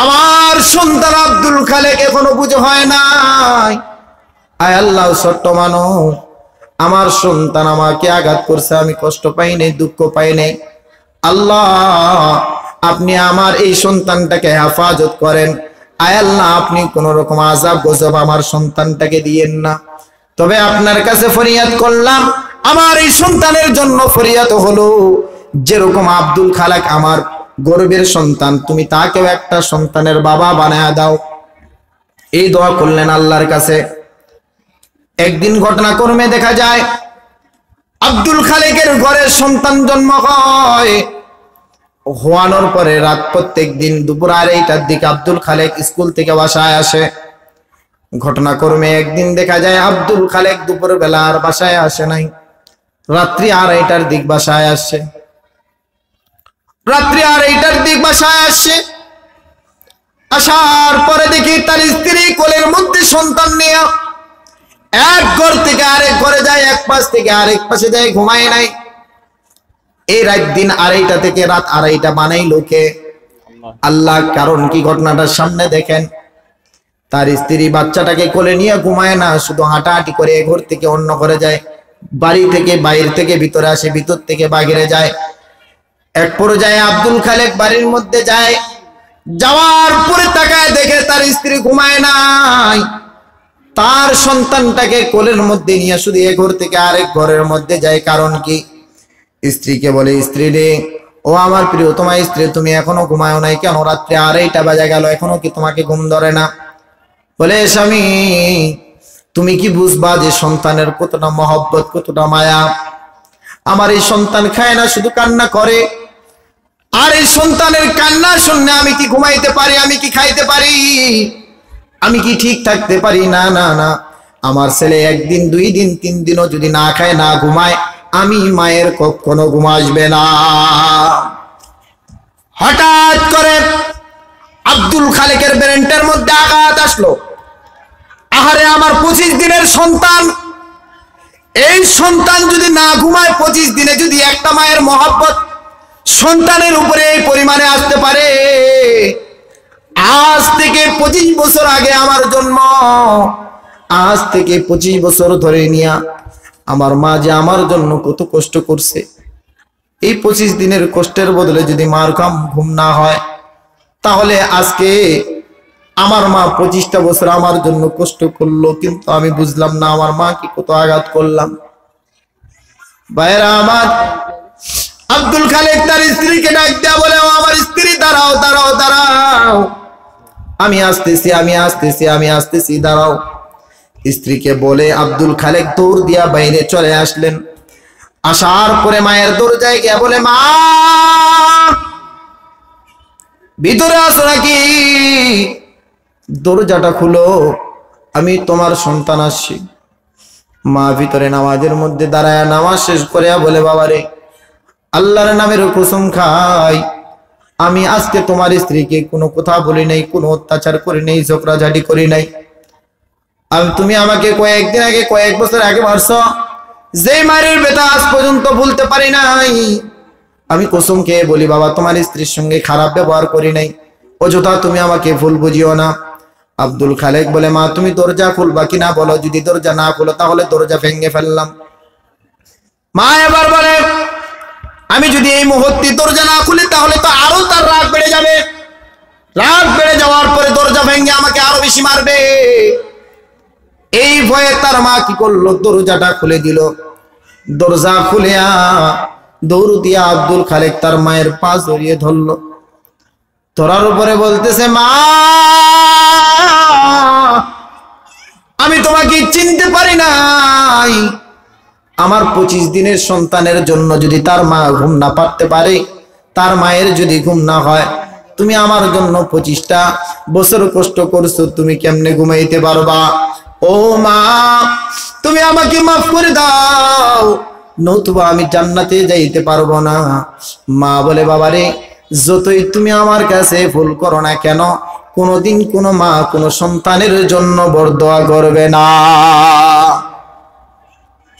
আমার সন্তান আব্দুল খালেক এখনো বুঝে হয় নাই। আয় আল্লাহ, ছোট্ট মানুষ, আমার সন্তান আমাকে আঘাত করছে, আমি কষ্ট পাই নাই, দুঃখ পাই নাই। আল্লাহ আপনি আমার এই সন্তানটাকে হেফাজত করেন। আয় আল্লাহ, আপনি কোন রকম আযাব গজব আমার সন্তানটাকে দিয়েন না। তবে আপনার কাছে ফরিয়াদ করলাম, আমার এই সন্তানের জন্য ফরিয়াদ হলো, যেরকম আব্দুল খালেক আমার গর্বের সন্তান, তুমি তাকেও একটা সন্তানের বাবা বানায়া দাও। এই দোয়া করলেন আল্লাহর কাছে। একদিন ঘটনাক্রমে দেখা যায় আব্দুল খালেকের ঘরে সন্তান জন্ম হয়। হওয়ানোর পরে রাত, প্রত্যেক দিন দুপুর 2:30টার দিকে আব্দুল খালেক স্কুল থেকে বাসায় আসে। ঘটনাক্রমে একদিন দেখা যায় আব্দুল খালেক দুপুর বেলা আর বাসায় আসে নাই, রাত্রি 2:30টার দিক বাসায় আসছে। রাত্রি 2:30টার দিক বাসায় আসছে। আসার পরে দেখি তার স্ত্রী কোলের মধ্যে সন্তান নিয়ে এক ঘর থেকে আরেক ঘরে যায়, এক পাশ থেকে আরেক পাশে যায়, ঘুমায় নাই। এই রাত দিন 2:30টা থেকে রাত 2:30টা বানাইলো কে? আল্লাহ। কারণ কি? ঘটনাটার সামনে দেখেন, তার স্ত্রী বাচ্চাটাকে কোলে নিয়ে ঘুমায় না, শুধু হাঁটাহাঁটি করে এ ঘর থেকে অন্য ঘরে যায়, বাড়ি থেকে বাইরে থেকে ভিতরে আসে, ভিতর থেকে বাহিরে যায়। এক পর্যায়ে আব্দুল খালেক বাড়ির মধ্যে যায়, যাওয়ার পরে তাকায় দেখে তার স্ত্রী ঘুমায় নাই। তার সন্তানটাকে কোলের মধ্যে নিয়ে শুধু এ ঘর থেকে আরেক ঘরের মধ্যে যায়। কারণ কি? স্ত্রীকে বলে, স্ত্রী রে, ও আমার প্রিয় তোমার স্ত্রী, তুমি এখনো ঘুমায়ো নাই কেন? রাত্রে 2:30টা বাজে গেল, এখনো কি তোমাকে ঘুম ধরে না? বলে, স্বামী তুমি কি বুঝবা যে সন্তানের কতটা মহব্বত, কতটা মায়া? আমার এই সন্তান খায় না, শুধু কান্না করে। আর এই সন্তানের কান্না শুনলে আমি কি ঘুমাইতে পারি? আমি কি খাইতে পারি? আমি কি ঠিক থাকতে পারি? না না না। আমার ছেলে 1 দিন 2 দিন 3 দিনও যদি না খায়, না ঘুমায়, আমি মায়ের কখনো ঘুম আসবে না। হঠাৎ করে আব্দুল খালেকের ব্রেনটার মধ্যে আঘাত আসলো। আহারে, আমার 25 দিনের সন্তান, এই সন্তান যদি না ঘুমায়, 25 দিনে যদি একটা মায়ের মহব্বত সন্তানের উপরে এই পরিমাণে আসতে পারে, আজ থেকে 25 বছর আগে আমার জন্ম, আজ থেকে 25 বছর ধরে নিয়ে আমার মা যে আমার জন্য কত কষ্ট করছে, এই 25 দিনের কষ্টের বদলে যদি মার ঘুম না হয়, তাহলে আজকে আমার মা 25টা বছর আমার জন্য কষ্ট করলো, কিন্তু আমি বুঝলাম না আমার মা কি কত আঘাত করলাম। ভাইরা আমার, আব্দুল খালেক তার স্ত্রীকে ডাক দেয়া বলে, ও আমার স্ত্রী, দাঁড়াও দাঁড়াও দাঁড়াও, আমি আসতেছি, আমি আসতেছি, আমি আসতেছি, দাঁড়াও। স্ত্রীকে বলে আব্দুল খালেক দৌড় দিয়া বাইরে চলে আসলেন। আসার পরে মায়ের দরজায় গিয়ে বলে, মা ভিতরে আসো নাকি? দরজাটা খুলো, আমি তোমার সন্তান আসছি। মা ভিতরে নামাজের মধ্যে দাঁড়ায় নামাজ শেষ করে বলে, বাবারে, আল্লাহর নামের কসম খাই, আমি আজকে তোমার স্ত্রীকে কোনো কথা বলি নাই, কোনো অত্যাচার করি নাই, ঝগড়াঝাটি করি নাই। তুমি আমাকে কয়েকদিন আগে, কয়েক বছর আগে মারছ, যেই মারের ব্যথা আজ পর্যন্ত ভুলতে পারি নাই। আমি কসম খেয়ে বলি বাবা, তোমার স্ত্রীর সঙ্গে খারাপ ব্যবহার করি নাই, অযথা তুমি আমাকে ভুল বুঝিও না। আব্দুল খালেক বলে, মা তুমি দরজা খুলবা কিনা বলো, যদি দরজা না খুলো তাহলে দরজা ভেঙে ফেললাম। মা এবার বলে, আমি যদি এই মুহূর্তে দরজা না খুলি তাহলে তো আরো তার রাগ বেড়ে যাবে, রাগ বেড়ে যাওয়ার পরে দরজা ভেঙে আমাকে আরো বেশি মারবে। এই ভয়ে তার মা কি করলো, দরজাটা খুলে দিল। দরজা খুলিয়া দৌড় দিয়া আব্দুল খালেক তার মায়ের পা জড়িয়ে ধরলো, ধরার উপরে বলতেছে, মা আমি তোমাকে চিনতে পারি নাই। আমার 25 দিনের সন্তানের জন্য যদি তার মা ঘুম না পাড়তে পারে, তার মায়ের যদি ঘুম না হয়, তুমি আমার জন্য 25টা বছর কষ্ট করছো, তুমি কেমনে ঘুমাইতে পারবা? ও মা, তুমি আমাকে মাফ করে দাও, নতুবা আমি জান্নাতে যাইতে পারবো না। মা বলে, বাবারে যতই তুমি আমার কাছে ভুল করো না কেন, কোনোদিন কোনো মা কোনো সন্তানের জন্য বরদোয়া করবে না।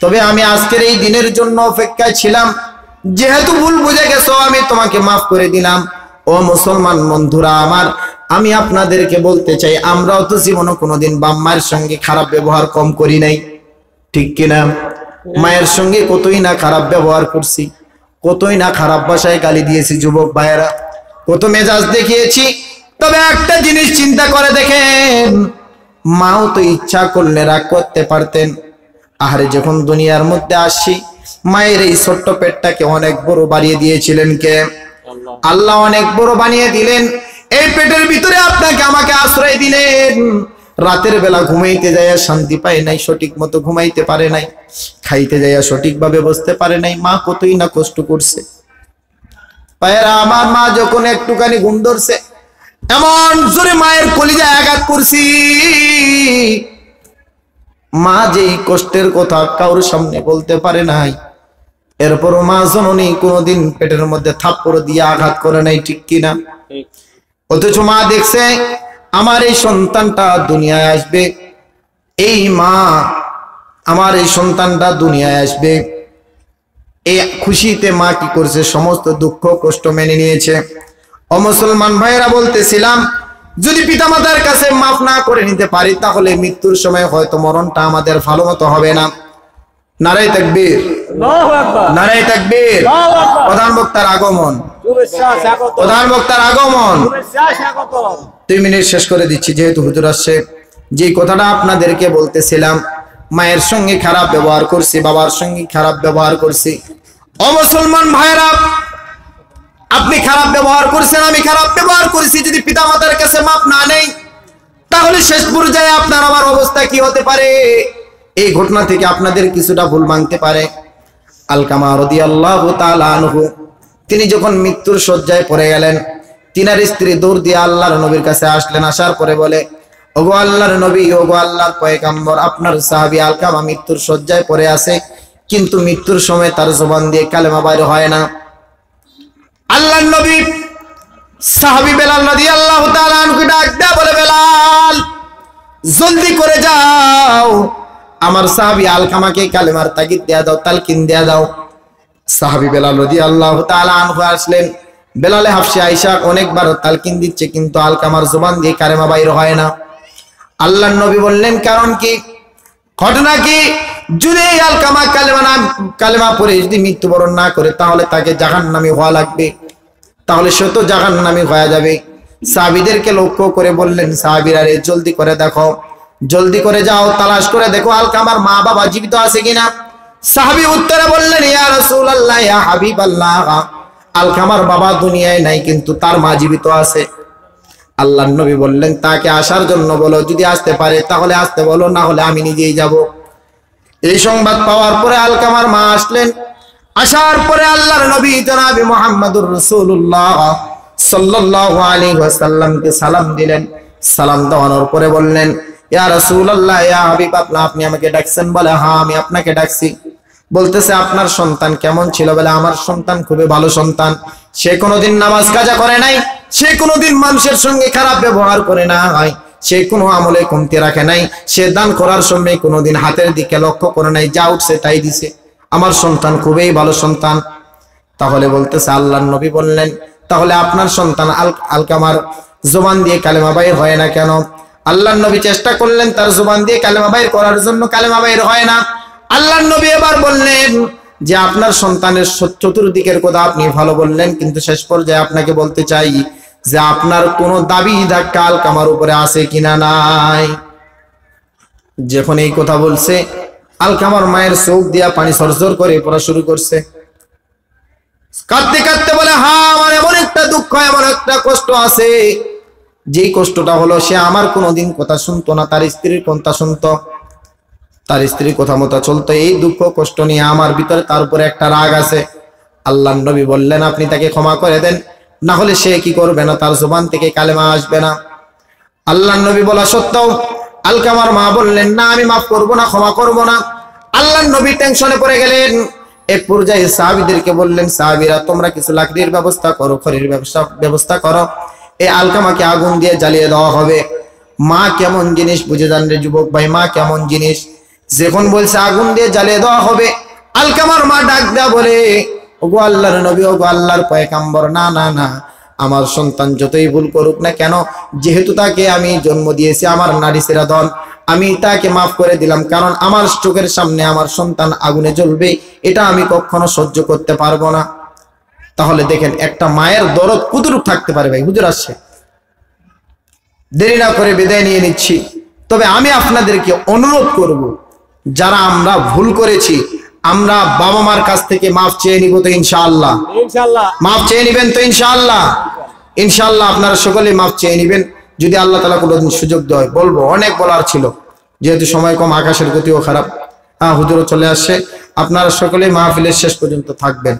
তবে আমি আজকের এই দিনের জন্য অপেক্ষায় ছিলাম, যেহেতু ভুল বুঝে গেছো আমি তোমাকে মাফ করে দিলাম। ও মুসলমান বন্ধুরা আমার, আমি আপনাদেরকে বলতে চাই, আমরাও তো জীবনে কোনোদিন বাপ-মায়ের সঙ্গে খারাপ ব্যবহার কম করি নাই, ঠিক কিনা? মায়ের সঙ্গে কতই না খারাপ ব্যবহার করছি, কতই না খারাপ ভাষায় গালি দিয়েছি যুবক ভাইয়েরা, কত মেজাজ দেখিয়েছি। তবে একটা জিনিস চিন্তা করে দেখেন, মাও তো ইচ্ছা করলে রাগ করতে পারতেন। আহারে যখন দুনিয়ার মধ্যে আসছি, মায়ের এই ছোট্ট পেটটাকে অনেক বড় বানিয়ে দিয়েছিলেন কে? আল্লাহ অনেক বড় বানিয়ে দিলেন। এই পেটের ভিতরে আপনাকে আমাকে আশ্রয় দিলেন। রাতের বেলা ঘুমাইতে যাইয়া শান্তি পায় নাই, সঠিক মতো ঘুমাইতে পারে নাই, খাইতে যাইয়া সঠিকভাবে বসতে পারে নাই। মা কতই না কষ্ট করছে। পায়েরা আমার মা যখন একটুখানি ঘুম ধরছে, এমন জোরে মায়ের কলিজায় আঘাত করছি, মা যেই কষ্টের কথা কারোর সামনে বলতে পারে নাই। এরপরও মা জননী কোনোদিন পেটের মধ্যে থাপ্পড় দিয়ে আঘাত করে নাই, ঠিক কিনা? অথচ মা দেখছে আমার এই সন্তানটা দুনিয়ায় আসবে, এই মা আমার এই সন্তানটা দুনিয়ায় আসবে, এই খুশিতে মা কি করছে? সমস্ত দুঃখ কষ্ট মেনে নিয়েছে। ও মুসলমান ভাইয়েরা, বলতেছিলাম যদি পিতামাতার কাছে মাফ না করে নিতে পারি, তাহলে মৃত্যুর সময় হয়তো মরণটা আমাদের ভালো মতো হবে না। নারায়ে তাকবীর, নারায়ে তাকবীর। প্রধান বক্তার আগমন, প্রধান বক্তার আগমন। 2 মিনিট শেষ করে দিচ্ছি যেহেতু হুজুর আসছে। যে কথাটা আপনাদেরকে বলতেছিলাম, মায়ের সঙ্গে খারাপ ব্যবহার করছি, বাবার সঙ্গে খারাপ ব্যবহার করছি। ও মুসলমান ভাইয়েরা, আপনি খারাপ ব্যবহার করছেন, আমি খারাপ ব্যবহার করেছি, যদি পিতামাতার কাছে মাপ না নেই, তাহলে শেষ পর্যায়ে আপনার আমার অবস্থা কি হতে পারে? এই ঘটনা থেকে আপনাদের কিছুটা ভুল ভাঙতে পারে। আলকামা রাদিয়াল্লাহু তাআলা আনহু, তিনি যখন মৃত্যুর শয্যায় পড়ে গেলেন, তিনার স্ত্রী দৌড় দিয়ে আল্লাহর নবীর কাছে আসলেন। আসার পরে বলে, ওগো আল্লাহর নবী, ওগো আল্লাহর পয়গম্বর, আপনার সাহাবী আলকামা মৃত্যুর শয্যায় পড়ে আছে, কিন্তু মৃত্যুর সময় তার জবান দিয়ে কালেমা বাইর হয় না। আল্লাহর নবী সাহাবী বেলাল রাদিয়াল্লাহু তাআলা আনহু ডাক দেয়া বলে, বেলাল জলদি করে যাও, আমার সাহাবী আলকামাকে কালেমার তাগিদ দেয়া দাও, তালকিন দেয়া দাও। সাহাবী বেলাল রাদিয়াল্লাহু তাআলা আনহু আসলেন। বেলালে হাফসে আয়েশা অনেকবার তালকিন দিচ্ছে, কিন্তু আলকামার জবান দিয়ে কালেমা বাইর হয় না। আল্লাহর নবী বললেন, কারণ কি? ঘটনা কি? যদি আলকামা কালেমা পড়ে যদি মৃত্যুবরণ না করে, তাহলে তাকে জাহান্নামী হওয়া লাগবে, তাহলে সে তো জাহান্নামী হয়ে যাবে। সাহাবীদেরকে লক্ষ্য করে বললেন, সাহাবীরা রে, জলদি করে দেখো, জলদি করে যাও, তালাশ করে দেখো আলকামার মা বাবা জীবিত আছে কিনা। সাহাবী উত্তরে বললেন, ইয়া রাসূলুল্লাহ, ইয়া হাবিবাল্লাহ, আলকামার বাবা দুনিয়ায় নাই, কিন্তু তার মা জীবিত আছে। আল্লাহর নবী বললেন, তাকে আসার জন্য বলো, যদি আসতে পারে তাহলে আসতে বলো, না হলে আমি নিজেই যাব। এই সংবাদ পাওয়ার পরে আলকামার মা আসলেন। আসার পরে আল্লাহর নবী জনাবে মুহাম্মদুর রাসূলুল্লাহ সাল্লাল্লাহু আলাইহি ওয়াসাল্লামকে সালাম দিলেন। সালাম দেওয়ানোর পরে বললেন, ইয়া রাসূলুল্লাহ, ইয়া হাবিবাল্লাহ, আপনি আমাকে ডাকছেন? বলে, হ্যাঁ আমি আপনাকে ডাকছি। বলতেছে, আপনার সন্তান কেমন ছিল? বলে, আমার সন্তান খুবই ভালো সন্তান, সে কোনোদিন নামাজ কাজা করে নাই, সে কোনোদিন মানুষের সঙ্গে খারাপ ব্যবহার করে না, হয় সে কোনো আমলে কমতি রাখে নাই, সে দান করার সময় কোনোদিন হাতের দিকে লক্ষ্য করে নাই, যা উঠছে তাই দিছে, আমার সন্তান খুবই ভালো সন্তান। তাহলে বলতেছে, আল্লাহর নবী বললেন, তাহলে আপনার সন্তান আলকামার জবান দিয়ে কালেমা বাইর হয় না কেন? আল্লাহর নবী চেষ্টা করলেন তার জবান দিয়ে কালেমা বাইর করার জন্য, কালেমা বাইর হয় না। আল্লাহর নবী এবার বললেন যে, আপনার সন্তানের চতুর্দিকের কথা আপনি ভালো বললেন, কিন্তু শেষ পর্যায়ে আপনাকে বলতে চাই যে আপনার কোন দাবি ধাক্কা আলকামার উপরে আছে কিনা নাই। যখন এই কথা বলছে, আলকামার মায়ের চোখ দিয়া পানি সরসর করে পড়া শুরু করছে। কাঁদতে কাঁদতে বলে, হ্যাঁ আমার এমন একটা দুঃখ, এমন একটা কষ্ট আছে, যেই কষ্টটা হলো সে আমার কোনোদিন কথা শুনতো না, তার স্ত্রীর কথা শুনতো, তার স্ত্রীর কথা মতো চলতো। এই দুঃখ কষ্ট নিয়ে আমার ভিতরে তার উপরে একটা রাগ আছে। আল্লাহর নবী বললেন, আপনি তাকে ক্ষমা করে দেন, না হলে সে কি করবে না, তার জবান থেকে কালেমা আসবে না। আল্লাহর নবী বলা সত্ত্বেও আলকামার মা বললেন, না আমি মাফ করব না, ক্ষমা করব না। আল্লাহর নবী টেনশনে পড়ে গেলেন। এক পর্যায়ে সাহাবীদেরকে বললেন, সাহাবীরা তোমরা কিছু লাকড়ির ব্যবস্থা করো, খড়ির ব্যবস্থা করো, এই আলকামাকে আগুন দিয়ে জ্বালিয়ে দেওয়া হবে। মা কেমন জিনিস বুঝে যান রে যুবক ভাই, মা কেমন জিনিস। যখন বলছে আগুন দিয়ে জ্বালিয়ে দেওয়া হবে, আলকামার মা ডাক দেয়া বলে, ওগো আল্লাহর নবী, ওগো আল্লাহর পয়গম্বর, না না না, আমার সন্তান যতই ভুল করুক না কেন, যেহেতু তাকে আমি জন্ম দিয়েছি, আমার নারী সেরাধন, আমি তাকে মাফ করে দিলাম, কারণ আমার চোখের সামনে আমার সন্তান আগুনে জ্বলবে, এটা আমি কখনো সহ্য করতে পারবো না। তাহলে দেখেন একটা মায়ের দরদ কতটুকু থাকতে পারে। ভাই হুজুর আসছে, দেরি না করে বিদায় নিয়ে নিচ্ছি। তবে আমি আপনাদেরকে অনুরোধ করব, যারা আমরা ভুল করেছি, আমরা বাবা মার কাছ থেকে মাফ চেয়ে নিব তো ইনশাআল্লাহ? মাফ চেয়ে নিবেন তো ইনশাআল্লাহ? ইনশাআল্লাহ আপনারা সকলে মাফ চেয়ে নিবেন, যদি আল্লাহ তাআলা কোনোদিন সুযোগ দেয়। বলবো, অনেক বলার ছিল, যেহেতু সময় কম, আকাশের গতিও খারাপ। হুজুরও চলে আসছে, আপনারা সকলে মাহফিলের শেষ পর্যন্ত থাকবেন।